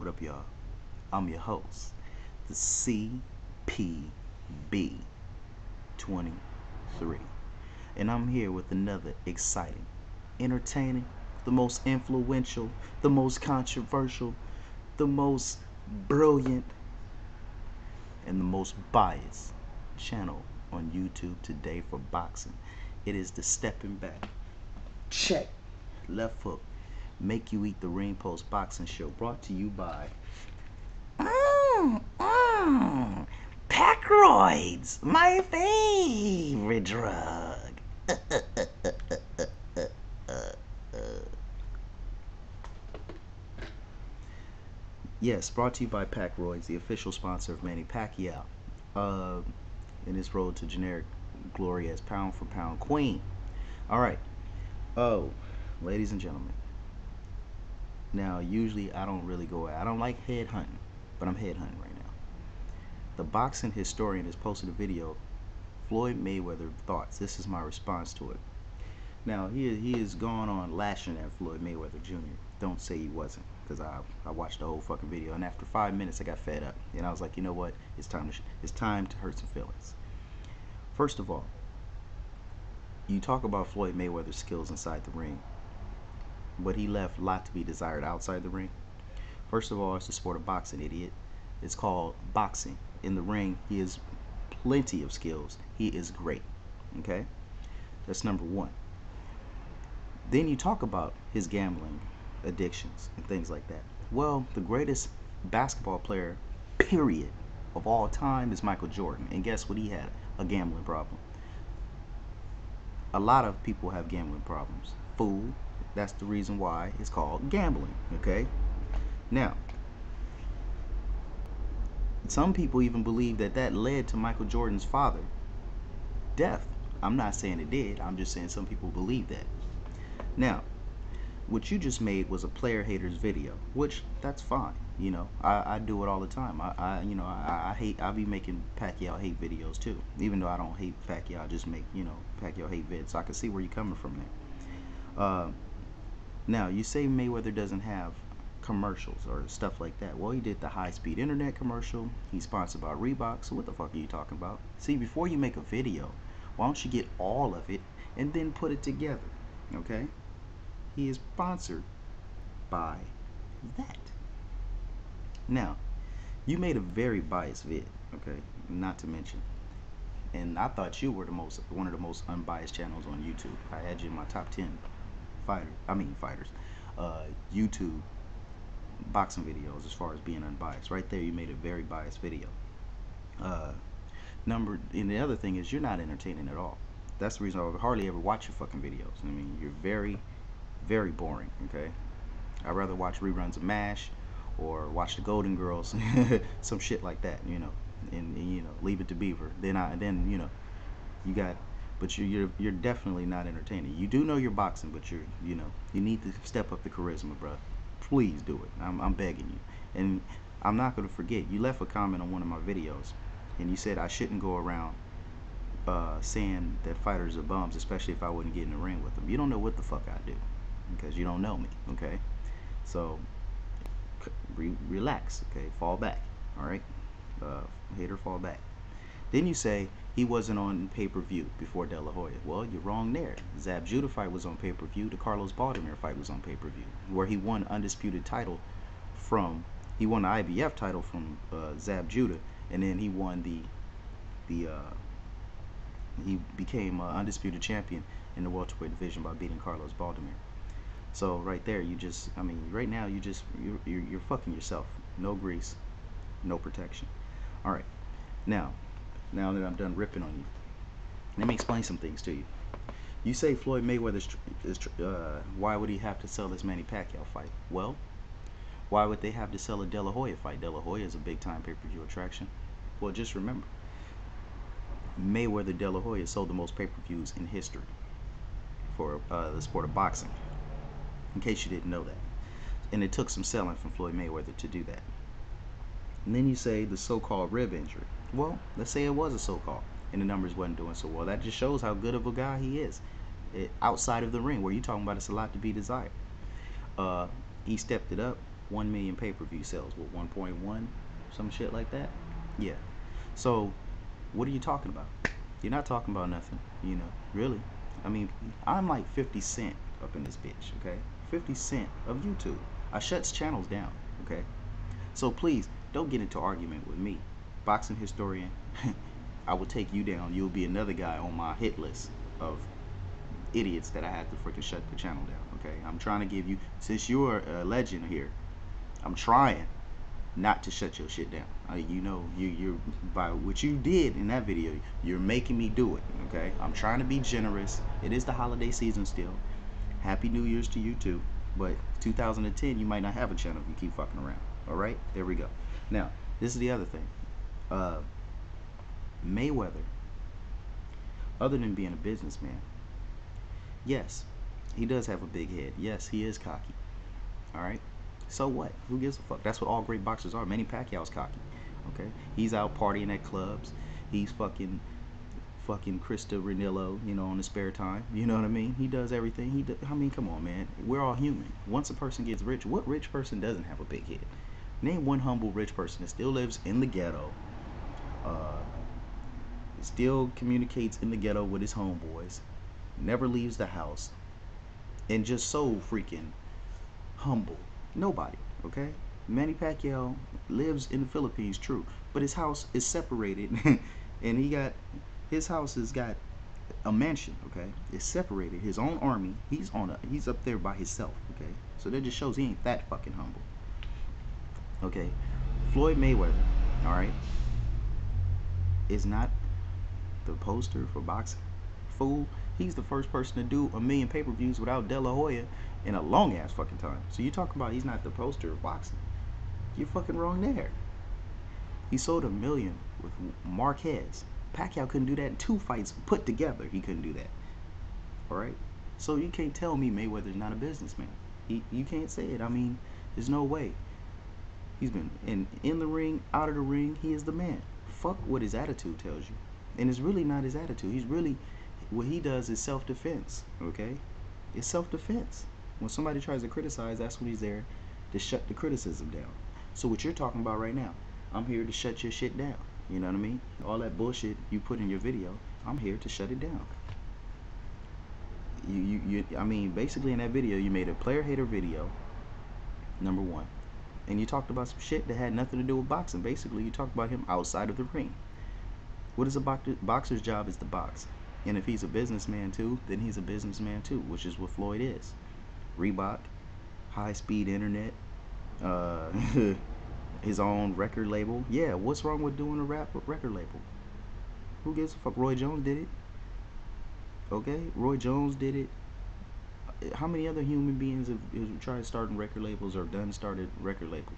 What up, y'all? I'm your host, the CPB 23, and I'm here with another exciting, entertaining, the most influential, the most controversial, the most brilliant, and the most biased channel on YouTube today for boxing. It is the Stepping Back, check, left hook, make you eat the ring post boxing show, brought to you by Pacroids, my favorite drug. Yes, brought to you by Pacroids, the official sponsor of Manny Pacquiao, in his road to generic glory as pound for pound queen. All right. Oh, ladies and gentlemen. Now, usually I don't really go out. I don't like head hunting, but I'm head hunting right now. The boxing historian has posted a video, Floyd Mayweather thoughts. This is my response to it. Now, he has gone on lashing at Floyd Mayweather Jr. Don't say he wasn't, because I watched the whole fucking video, and after 5 minutes I got fed up, and I was like, you know what? It's time to hurt some feelings. First of all, you talk about Floyd Mayweather's skills inside the ring, but he left a lot to be desired outside the ring. First of all, it's the sport of boxing, idiot. It's called boxing. In the ring, he has plenty of skills. He is great. Okay? That's number one. Then you talk about his gambling addictions and things like that. Well, the greatest basketball player, period, of all time is Michael Jordan. And guess what? He had a gambling problem. A lot of people have gambling problems. Fool. That's the reason why it's called gambling. Okay? Now, some people even believe that led to Michael Jordan's father death. I'm not saying it did. I'm just saying some people believe that. Now, what you just made was a player haters video, which that's fine. You know, I do it all the time. I be making Pacquiao hate videos too. Even though I don't hate Pacquiao, I just make, Pacquiao hate vids, so I can see where you're coming from there. Now, you say Mayweather doesn't have commercials or stuff like that. Well, he did the high-speed internet commercial. He's sponsored by Reebok. So what the fuck are you talking about? See, before you make a video, why don't you get all of it and then put it together? Okay? He is sponsored by that. Now, you made a very biased vid, okay? Not to mention, and I thought you were one of the most unbiased channels on YouTube. I had you in my top 10 fighters, YouTube boxing videos as far as being unbiased. Right there, you made a very biased video. And the other thing is, you're not entertaining at all. That's the reason I would hardly ever watch your fucking videos. I mean, you're very, very boring. Okay, I'd rather watch reruns of MASH or watch the Golden Girls, some shit like that. And Leave It to Beaver. Then but you're definitely not entertaining. You do know you're boxing, but you need to step up the charisma, bro. Please do it. I'm begging you. And I'm not going to forget, you left a comment on one of my videos, and you said I shouldn't go around saying that fighters are bums, especially if I wouldn't get in the ring with them. You don't know what the fuck I do, because you don't know me, okay? So, relax, okay? Fall back, all right? Hater, fall back. Then you say he wasn't on pay-per-view before De La Hoya. Well, you're wrong there. Zab Judah fight was on pay-per-view. The Carlos Baldomir fight was on pay-per-view, where he won undisputed title from. He won the IBF title from Zab Judah, and then he won he became undisputed champion in the welterweight division by beating Carlos Baldomir. So right there, right now you're fucking yourself. No grease, no protection. All right, now that I'm done ripping on you, let me explain some things to you. You say Floyd Mayweather why would he have to sell this Manny Pacquiao fight? Well, why would they have to sell a De La Hoya fight? De La Hoya is a big time pay-per-view attraction. Well, just remember, Mayweather De La Hoya sold the most pay-per-views in history for the sport of boxing, in case you didn't know that. And it took some selling from Floyd Mayweather to do that. And then you say the so-called rib injury. Well, let's say it was a so-called, and the numbers wasn't doing so well. That just shows how good of a guy he is outside of the ring, where you're talking about it's a lot to be desired. He stepped it up. 1 million pay-per-view sales with 1.1, some shit like that. Yeah. So what are you talking about? You're not talking about nothing, you know, really. I mean, I'm like 50 Cent up in this bitch, okay? 50 Cent of YouTube. I shuts channels down, okay? So please, don't get into argument with me. Boxing historian, I will take you down. You'll be another guy on my hit list of idiots that I had to freaking shut the channel down, okay? I'm trying to give you, since you're a legend here, I'm trying not to shut your shit down. You know, you're by what you did in that video, you're making me do it, okay? I'm trying to be generous. It is the holiday season still. Happy New Year's to you too. But 2010, you might not have a channel if you keep fucking around. All right, there we go. Now, this is the other thing. Mayweather, other than being a businessman, yes, he does have a big head. Yes, he is cocky. All right. So what? Who gives a fuck? That's what all great boxers are. Manny Pacquiao's cocky. Okay, he's out partying at clubs. He's fucking Krista Ranillo, you know, on his spare time. You know what I mean? He does everything. I mean, come on, man. We're all human. Once a person gets rich, what rich person doesn't have a big head? Name one humble rich person that still lives in the ghetto, still communicates in the ghetto with his homeboys, never leaves the house, and just so freaking humble. Nobody, okay? Manny Pacquiao lives in the Philippines, true, but his house is separated, and his house has got a mansion, okay? It's separated. His own army. He's up there by himself, okay? So that just shows he ain't that fucking humble. Okay, Floyd Mayweather, all right, is not the poster for boxing. Fool, he's the first person to do 1 million pay-per-views without De La Hoya in a long ass fucking time. So you talking about he's not the poster of boxing? You're fucking wrong there. He sold 1 million with Marquez. Pacquiao couldn't do that in 2 fights put together. He couldn't do that. All right. So you can't tell me Mayweather's not a businessman. You can't say it. I mean, there's no way. He's been in the ring, out of the ring. He is the man. Fuck what his attitude tells you. And it's really not his attitude. He's really, what he does is self-defense. Okay, it's self-defense. When somebody tries to criticize, that's when he's there to shut the criticism down. So what you're talking about right now, I'm here to shut your shit down. You know what I mean? All that bullshit you put in your video, I'm here to shut it down. I mean, basically in that video, you made a player hater video, number one, and you talked about some shit that had nothing to do with boxing. Basically, you talked about him outside of the ring. What is a boxer's job is to box. And if he's a businessman too, then he's a businessman too, which is what Floyd is. Reebok, high-speed internet, his own record label. Yeah, what's wrong with doing a record label? Who gives a fuck? Roy Jones did it. Okay, Roy Jones did it. How many other human beings have tried starting record labels or started record labels?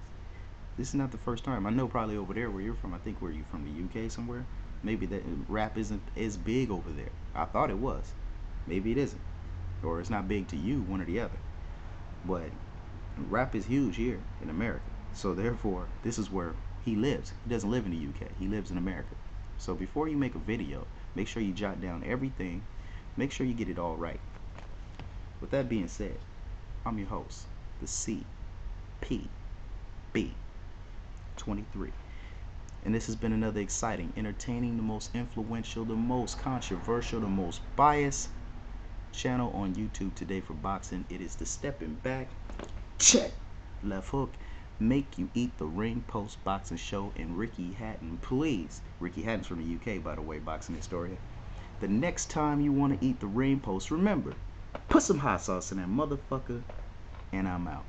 This is not the first time. I know probably over there where you're from. I think where you from, the UK somewhere. Maybe that rap isn't as big over there. I thought it was. Maybe it isn't, or it's not big to you, one or the other. But rap is huge here in America. So therefore, this is where he lives. He doesn't live in the UK. He lives in America. So before you make a video, make sure you jot down everything. Make sure you get it all right. With that being said, I'm your host, the CPB23. And this has been another exciting, entertaining, the most influential, the most controversial, the most biased channel on YouTube today for boxing. It is the Stepping Back, check, left hook, make you eat the ring post boxing show. And Ricky Hatton, please. Ricky Hatton's from the UK, by the way, boxing historian. The next time you want to eat the ring post, remember, put some hot sauce in that motherfucker, and I'm out.